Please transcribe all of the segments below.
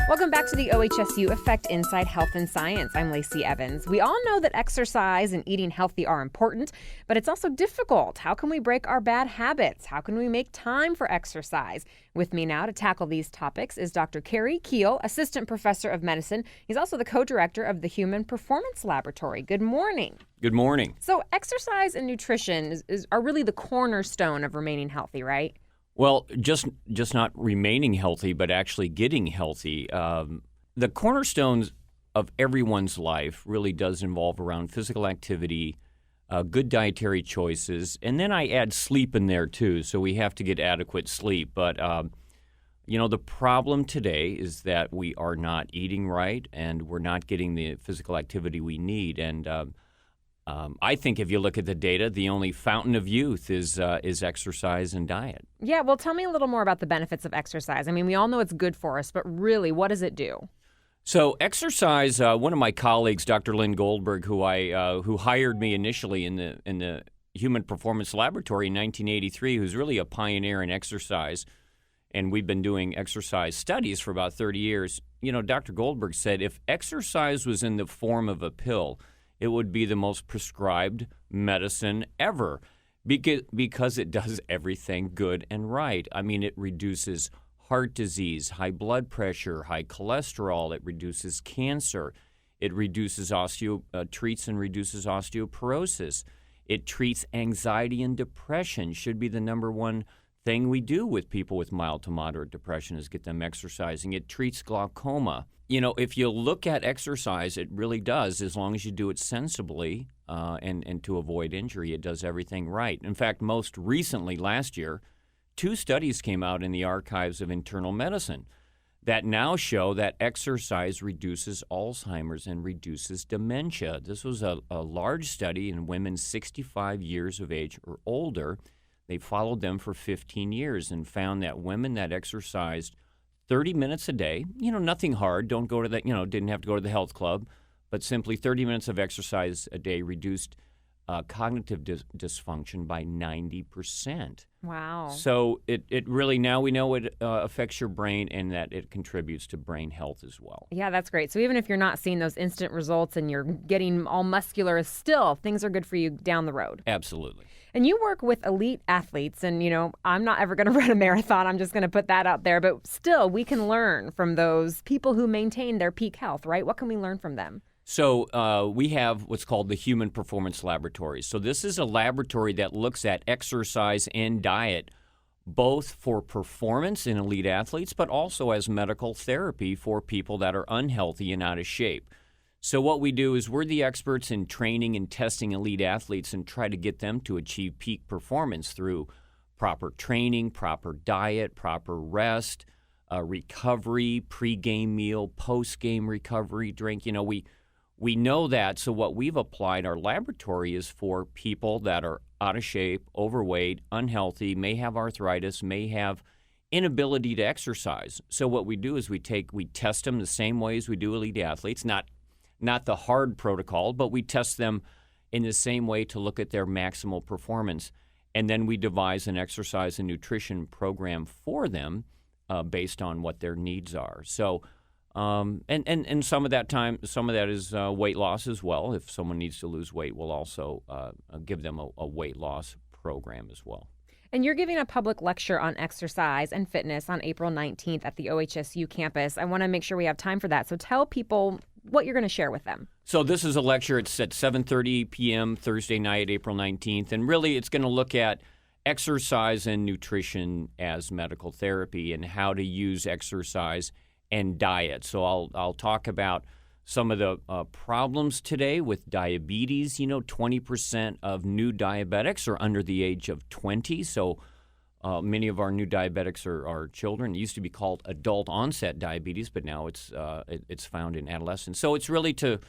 Welcome back to the OHSU Effect Inside Health and Science. I'm Lacey Evans. We all know that exercise and eating healthy are important, but it's also difficult. How can we break our bad habits? How can we make time for exercise? With me now to tackle these topics is Dr. Kerry Keel, Assistant Professor of Medicine. He's also the co-director of the Human Performance Laboratory. Good morning. Good morning. So exercise and nutrition are really the cornerstone of remaining healthy, right? Well, just not remaining healthy, but actually getting healthy. The cornerstones of everyone's life really does involve around physical activity, good dietary choices, and then I add sleep in there too. So we have to get adequate sleep. But the problem today is that we are not eating right, and we're not getting the physical activity we need. And I think if you look at the data, the only fountain of youth is exercise and diet. Yeah, well, tell me a little more about the benefits of exercise. I mean, we all know it's good for us, but really, what does it do? So exercise, one of my colleagues, Dr. Lynn Goldberg, who hired me initially in the Human Performance Laboratory in 1983, who's really a pioneer in exercise, and we've been doing exercise studies for about 30 years. Dr. Goldberg said if exercise was in the form of a pill, it would be the most prescribed medicine ever because it does everything good and right. I mean, it reduces heart disease, high blood pressure, high cholesterol. It reduces cancer. It treats and reduces osteoporosis. It treats anxiety and depression. Should be the number one thing we do with people with mild to moderate depression is get them exercising. It treats glaucoma. If you look at exercise, it really does, as long as you do it sensibly and to avoid injury, it does everything right. In fact, most recently, last year, 2 studies came out in the archives of internal medicine that now show that exercise reduces Alzheimer's and reduces dementia. This was a large study in women 65 years of age or older. They followed them for 15 years and found that women that exercised 30 minutes a day, nothing hard, didn't have to go to the health club, but simply 30 minutes of exercise a day reduced cognitive dysfunction by 90%. Wow. So it really, now we know it affects your brain and that it contributes to brain health as well. Yeah, that's great. So even if you're not seeing those instant results and you're getting all muscular, still things are good for you down the road. Absolutely. And you work with elite athletes, and, I'm not ever going to run a marathon. I'm just going to put that out there. But still, we can learn from those people who maintain their peak health, right? What can we learn from them? So we have what's called the Human Performance Laboratory. So this is a laboratory that looks at exercise and diet, both for performance in elite athletes, but also as medical therapy for people that are unhealthy and out of shape. So what we do is we're the experts in training and testing elite athletes and try to get them to achieve peak performance through proper training, proper diet, proper rest, recovery, pre-game meal, post-game recovery, drink. We know that, so what we've applied, our laboratory is for people that are out of shape, overweight, unhealthy, may have arthritis, may have inability to exercise. So what we do is we test them the same way as we do elite athletes, not the hard protocol, but we test them in the same way to look at their maximal performance. And then we devise an exercise and nutrition program for them based on what their needs are. So and some of that is weight loss as well. If someone needs to lose weight, we'll also give them a weight loss program as well. And you're giving a public lecture on exercise and fitness on April 19th at the OHSU campus. I want to make sure we have time for that. So tell people what you're going to share with them. So this is a lecture. It's at 7:30 p.m. Thursday night, April 19th. And really, it's going to look at exercise and nutrition as medical therapy and how to use exercise and diet. So I'll talk about some of the problems today with diabetes. 20% of new diabetics are under the age of 20. So many of our new diabetics are children. It used to be called adult onset diabetes, but now it's found in adolescents. So it's really to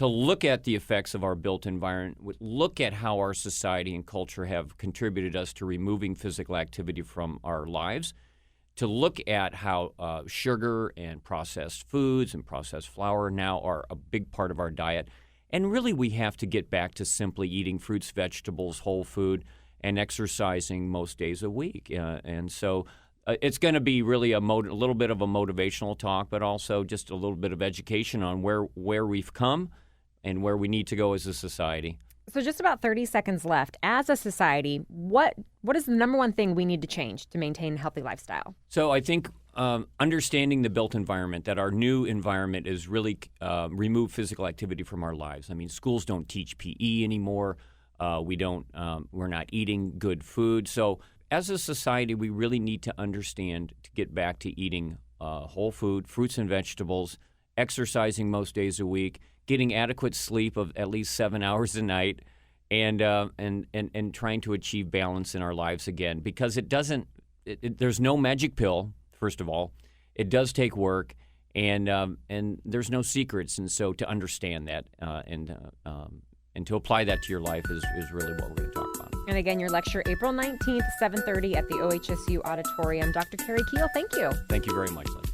look at the effects of our built environment, look at how our society and culture have contributed us to removing physical activity from our lives, to look at how sugar and processed foods and processed flour now are a big part of our diet. And really, we have to get back to simply eating fruits, vegetables, whole food, and exercising most days a week. And so it's going to be really a little bit of a motivational talk, but also just a little bit of education on where we've come and where we need to go as a society. So just about 30 seconds left. As a society, what is the number one thing we need to change to maintain a healthy lifestyle? So I think understanding the built environment, that our new environment is really remove physical activity from our lives. I mean, schools don't teach PE anymore. We're not eating good food. So as a society, we really need to understand to get back to eating whole food, fruits and vegetables, exercising most days a week, getting adequate sleep of at least 7 hours a night, and trying to achieve balance in our lives again. Because there's no magic pill. First of all, it does take work, and there's no secrets. And so to understand that and to apply that to your life is really what we're going to talk about. And again, your lecture, April 19th, 7:30 at the OHSU Auditorium. Dr. Kerry Keel, thank you. Thank you very much, Linda.